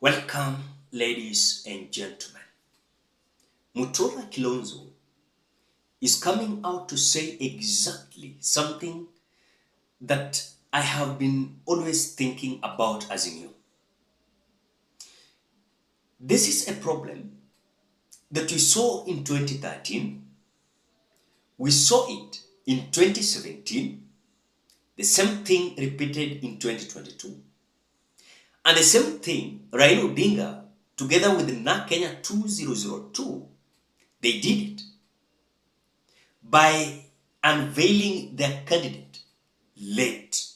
Welcome, ladies and gentlemen. Mutula Kilonzo is coming out to say exactly something that I have been always thinking about as in you. This is a problem that we saw in 2013, we saw it in 2017, the same thing repeated in 2022, and the same thing Raila Odinga together with the Kenya 2002, they did it by unveiling their candidate late.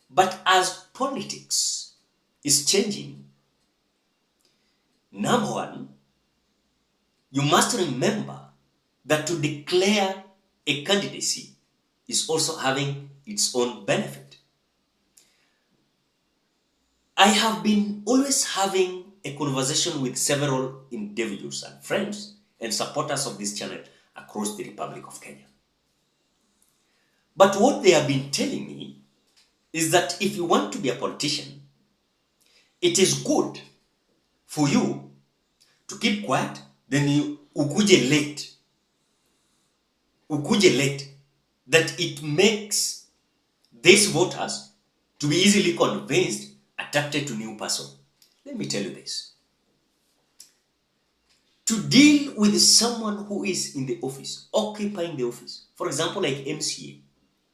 But as politics is changing, number one, you must remember that to declare a candidacy is also having its own benefit. I have been always having a conversation with several individuals and friends and supporters of this channel across the Republic of Kenya. But what they have been telling me is that if you want to be a politician, it is good for you to keep quiet, then you ukuje late. Ukuje late. That it makes these voters to be easily convinced, attracted to new person. Let me tell you this. To deal with someone who is in the office, occupying the office, for example, like MCA,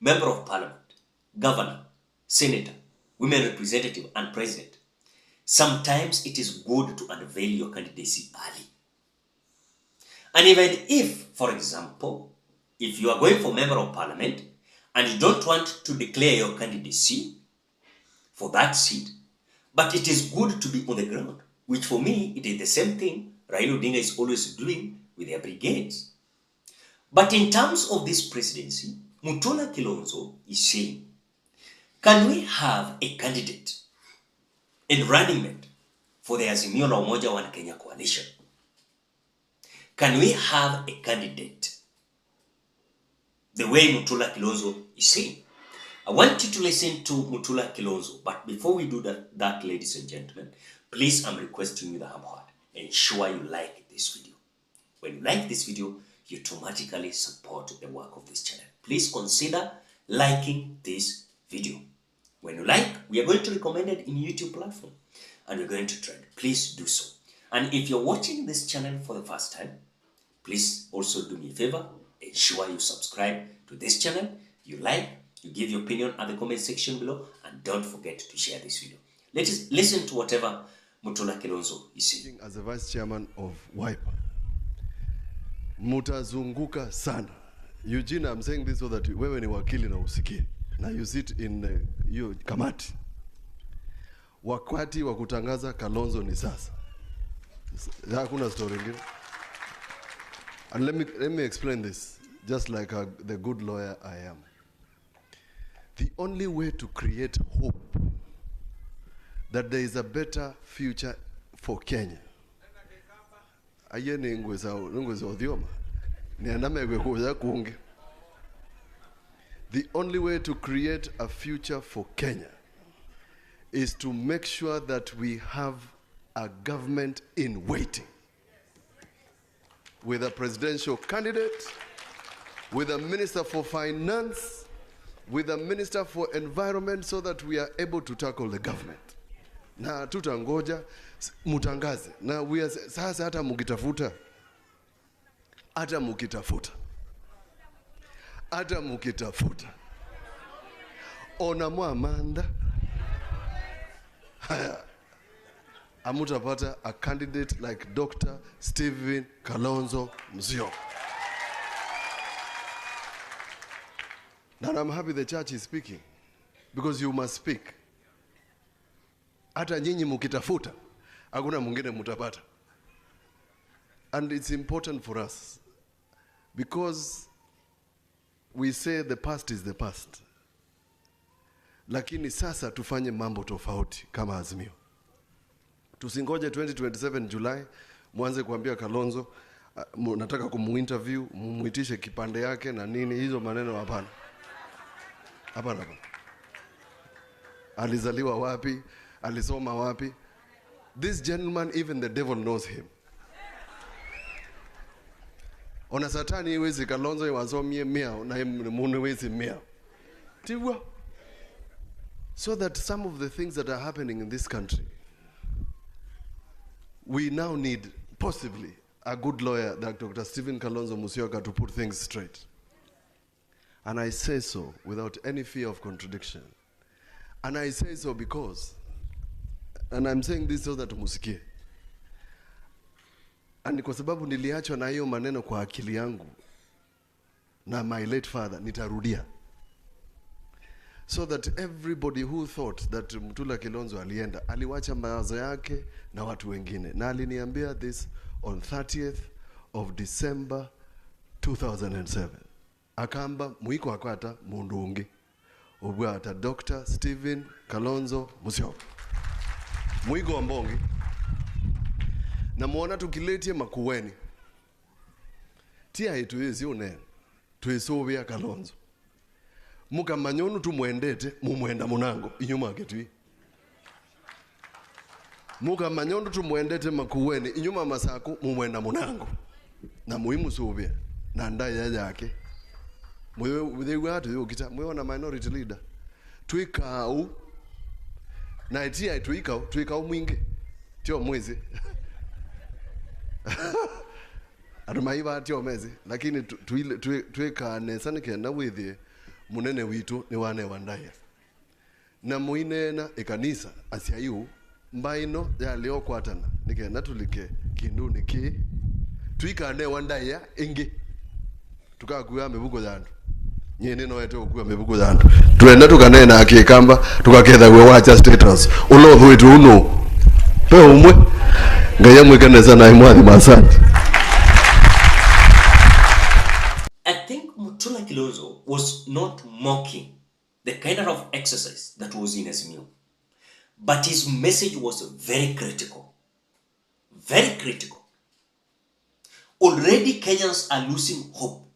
Member of Parliament, Governor, Senator, Women Representative, and President, sometimes it is good to unveil your candidacy early. And even if, for example, if you are going for Member of Parliament and you don't want to declare your candidacy for that seat, but it is good to be on the ground, which for me, it is the same thing Raila Odinga is always doing with their brigades. But in terms of this presidency, Mutula Kilonzo is saying, can we have a candidate in running mate for the Azimio la Umoja One Kenya coalition? Can we have a candidate the way Mutula Kilonzo is saying? I want you to listen to Mutula Kilonzo, but before we do that, ladies and gentlemen, please, I'm requesting you the humble heart. Ensure you like this video. When you like this video, you automatically support the work of this channel. Please consider liking this video. When you like, we are going to recommend it in YouTube platform and we're going to trend. Please do so. And if you're watching this channel for the first time, please also do me a favor. Ensure you subscribe to this channel, you like, you give your opinion at the comment section below, and don't forget to share this video. Let's listen to whatever Mutula Kilonzo is saying. As the vice chairman of Wiper, mutazunguka sana. Eugene, I'm saying this so that wewe ni wakili na usikie. Na you sit in hiyo kamati. Wakati wa kutangaza Kalonzo ni sasa. Hakuna story ngine. And let me explain this, just like the good lawyer I am. The only way to create hope that there is a better future for Kenya. Ayeni ngweza odhioma. Ni aname kuja kuunge. The only way to create a future for Kenya is to make sure that we have a government in waiting, with a presidential candidate, with a minister for finance, with a minister for environment, so that we are able to tackle the government. Na tutangoja mutangaze. Na we are sasa hata mukitafuta. Hata mukitafuta. Ona Amanda. Amutapata a candidate like Dr. Stephen Kalonzo Musyoka. Now I'm happy the church is speaking, because you must speak. Hata nyinyi mukitafuta, hakuna mwingine mutapata. And it's important for us, because we say the past is the past. Lakini sasa tufanye mambo tofauti kama Azimio. Tusingoje 2027 July mwanze kuambia Kalonzo nataka kumuinterview, mumuitishe kipande yake na nini, hizo maneno hapana. Hapana. Alizaliwa wapi? alisoma wapi. This gentleman, even the devil knows him. Ona satani iwezi Kalonzo iwazomie miao na mune wezi miao. Tiwa. So that some of the things that are happening in this country, we now need possibly a good lawyer like Dr. Stephen Kalonzo Musyoka to put things straight. And I say so without any fear of contradiction. And I say so because, and I'm saying this so that musikie. And kwa sababu niliachwa na hiyo maneno kwa akili yangu na my late father, nitarudia. So that everybody who thought that Mutula Kilonzo alienda, aliwacha mawazo yake na watu wengine. Na aliniambia this on 30th of December 2007. Akamba muiko akwata mundungi. Ubwata Dr. Stephen Kalonzo Musyoka. Muiko wambongi. Na muona tukiletie makuweni. Tia hitu hizi une. Tuisovia Kalonzo. Muka manyonu tumuendete, mumuenda munango. Inyuma ketui. Muka manyonu tumuendete makuweni. Inyuma masaku, mumuenda munango. Na muhimu sovia. Na ndaya yake. Mwewe watu yu kita. Mwewe na minority leader. Tuikau. Na itia tuikau mwingi. Tio mwezi. Arumaiva tio mwezi. Lakini tuika nesani kenda withie. Munene witu ni wane wandaya. Na muinena ekanisa asiayu mbaino ya leo kwatana. Nike natulike kindu niki. Tuika ne wandaya ingi. Tukakuya mebuko zandu. Nyene no yeto kuya mebuko zandu. Tuenda tukanena akikamba tukaketha we wacha status. Ulothu wetu uno. Pe umwe. Ngaya mwekaneza na imwathi masante. Mutula Kilonzo was not mocking the kind of exercise that was in his meal. But his message was very critical. Very critical. Already Kenyans are losing hope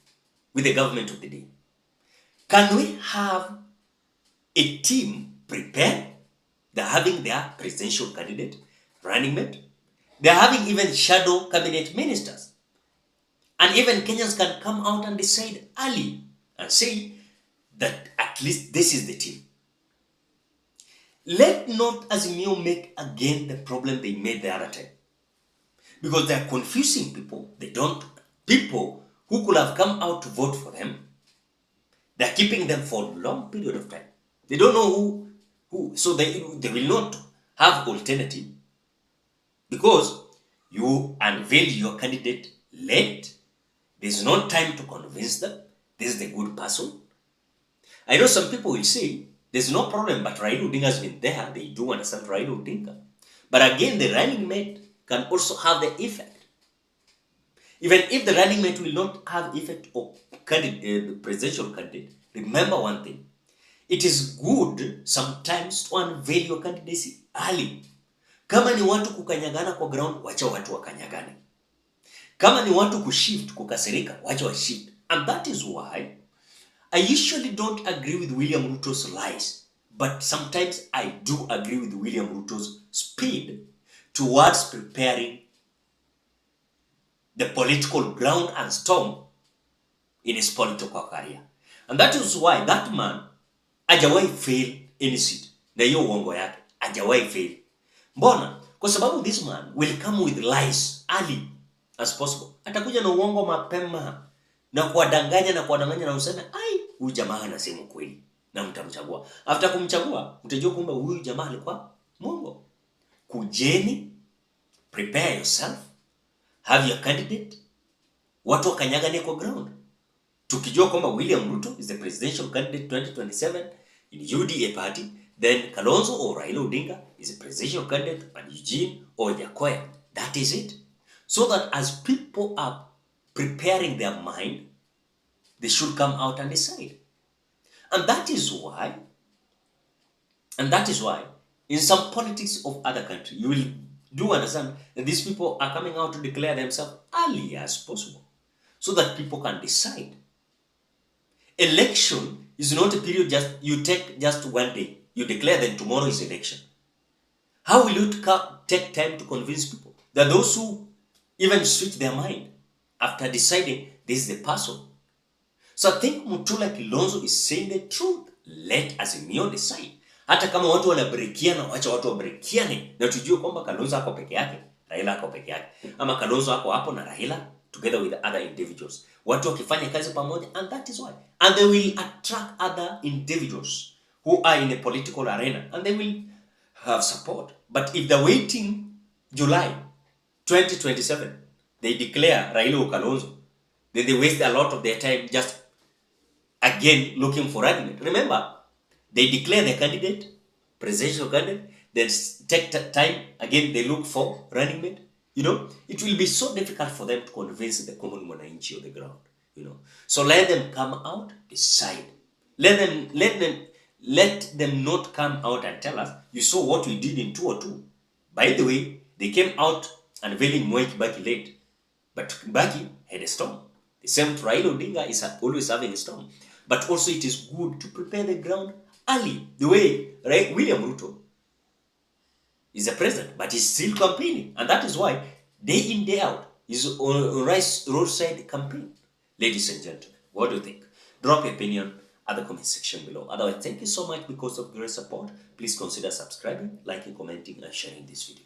with the government of the day. Can we have a team prepared? They're having their presidential candidate, running mate. They're having even shadow cabinet ministers. And even Kenyans can come out and decide early and say that at least this is the team. Let not Azimio make again the problem they made the other time. Because they are confusing people. People who could have come out to vote for them, they are keeping them for a long period of time. They don't know who so they will not have alternative. Because you unveil your candidate late. There's no time to convince them this is the good person. I know some people will say there's no problem, but Raila Odinga has been there. They do understand Raila Odinga. But again, the running mate can also have the effect. Even if the running mate will not have effect of the presidential candidate, remember one thing. It is good sometimes to unveil your candidacy early. Kama ni watu kukanyagana kwa ground, wacha watu wakanyagane. Kama ni watu kushift, kukasirika, wacha wa shift. And that is why I usually don't agree with William Ruto's lies. But sometimes I do agree with William Ruto's speed towards preparing the political ground and storm in his political career. And that is why that man hajawai fail any seat. Na hiyo uongo yake hajawai fail. Mbona? Kwa sababu this man will come with lies early as possible. Atakuja na uongo mapema na kuwadanganya na useme huyu jamaa anasema kweli na mtamchagua. After kumchagua mtajua kumbe huyu jamaa alikuwa mwongo. Kujeni, prepare yourself, have your candidate, watu wakanyagane kwa ground. Tukijua kwamba William Ruto is the presidential candidate 2027 in UDA party, then Kalonzo or Raila Odinga is a presidential candidate and Eugene or Yakoya. That is it. So that as people are preparing their mind, they should come out and decide. And that is why in some politics of other countries, you will do understand that these people are coming out to declare themselves early as possible so that people can decide. Election is not a period you take just one day. You declare then tomorrow is election. How will you take time to convince people? There are those who even switch their mind after deciding this is the person. So I think Mutula Kilonzo is saying the truth. Let Azimio decide. Hata kama watu wanabrekiana, wacha watu wabrekiane. Na tujue kwamba Kalonzo ako peke yake, Raila ako peke yake. Ama Kalonzo ako hapo na Raila together with other individuals. Watu wakifanya kazi pamoja, and that is why. And they will attract other individuals who are in a political arena, and they will have support. But if they're waiting July 2027, they declare Raila or Kalonzo, then they waste a lot of their time just again looking for running mate. Remember, they declare the candidate, presidential candidate, then take time, again they look for running mate. You know, it will be so difficult for them to convince the common mwananchi on the ground. You know, so let them come out, decide. Let them not come out and tell us, you saw what we did in 202. By the way, they came out unveiling Mwai Kibaki late, but Kibaki had a storm. The same Raila Odinga is always having a storm. But also it is good to prepare the ground early. The way William Ruto is the president, but he's still campaigning. And that is why day in, day out, is on roadside campaign. Ladies and gentlemen, what do you think? Drop your opinion at the comment section below. Otherwise, thank you so much because of your support. Please consider subscribing, liking, commenting, and sharing this video.